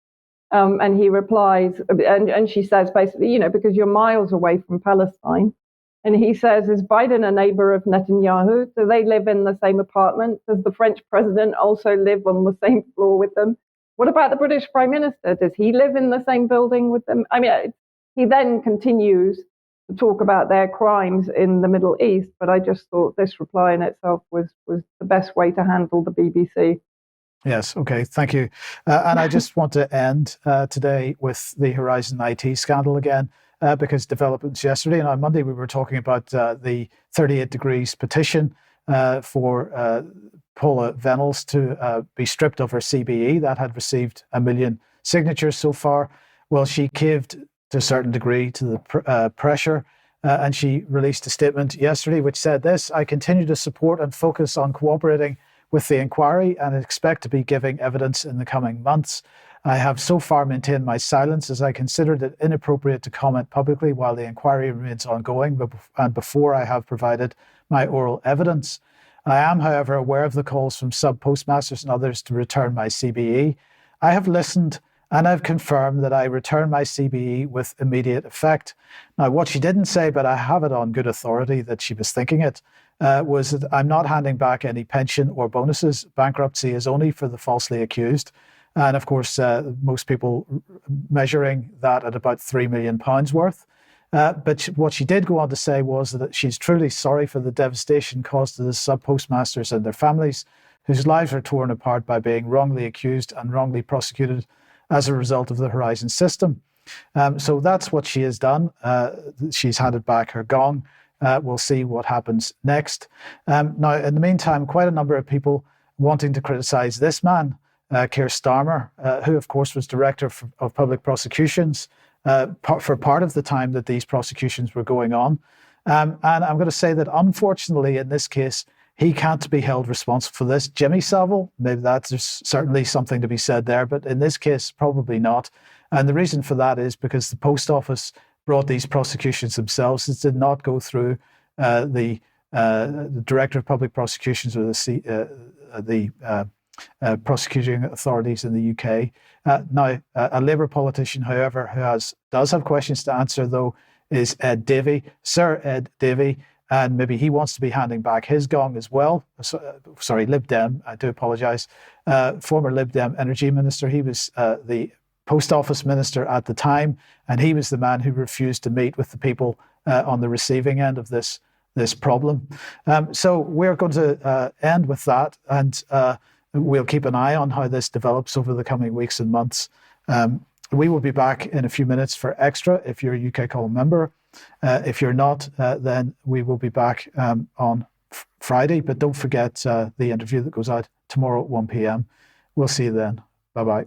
And he replies, and she says basically, because you're miles away from Palestine. And he says, is Biden a neighbor of Netanyahu? Do they live in the same apartment? Does the French president also live on the same floor with them? What about the British Prime Minister? Does he live in the same building with them? I mean, he then continues to talk about their crimes in the Middle East, but I just thought this reply in itself was the best way to handle the BBC. Yes, okay, thank you. And I just want to end today with the Horizon IT scandal again, because developments yesterday, and on Monday we were talking about the 38 Degrees petition for Paula Venables to be stripped of her CBE. That had received 1 million signatures so far. Well, she caved to a certain degree to the pressure, and she released a statement yesterday which said this: I continue to support and focus on cooperating with the inquiry and expect to be giving evidence in the coming months. I have so far maintained my silence as I considered it inappropriate to comment publicly while the inquiry remains ongoing and before I have provided my oral evidence. I am, however, aware of the calls from sub-postmasters and others to return my CBE. I have listened and I've confirmed that I return my CBE with immediate effect. Now, what she didn't say, but I have it on good authority that she was thinking it, was that I'm not handing back any pension or bonuses. Bankruptcy is only for the falsely accused. And of course, most people measuring that at about £3 million worth. But what she did go on to say was that she's truly sorry for the devastation caused to the sub-postmasters and their families, whose lives are torn apart by being wrongly accused and wrongly prosecuted as a result of the Horizon system. So that's what she has done. She's handed back her gong. We'll see what happens next. Now, in the meantime, quite a number of people wanting to criticise this man, Keir Starmer, who, of course, was Director of Public Prosecutions for part of the time that these prosecutions were going on. And I'm going to say that, unfortunately, in this case, he can't be held responsible for this. Jimmy Savile, maybe there's certainly something to be said there, but in this case, probably not. And the reason for that is because the Post Office brought these prosecutions themselves. It did not go through the Director of Public Prosecutions or the prosecuting authorities in the UK. Now, a Labour politician, however, who does have questions to answer, though, is Ed Davey, Sir Ed Davey, and maybe he wants to be handing back his gong as well. Sorry, Lib Dem, I do apologise. Former Lib Dem Energy Minister, he was the Post Office Minister at the time, and he was the man who refused to meet with the people on the receiving end of this problem. So we're going to end with that, and we'll keep an eye on how this develops over the coming weeks and months. We will be back in a few minutes for Extra if you're a UK Column member. If you're not, then we will be back on Friday. But don't forget the interview that goes out tomorrow at 1 p.m. We'll see you then. Bye-bye.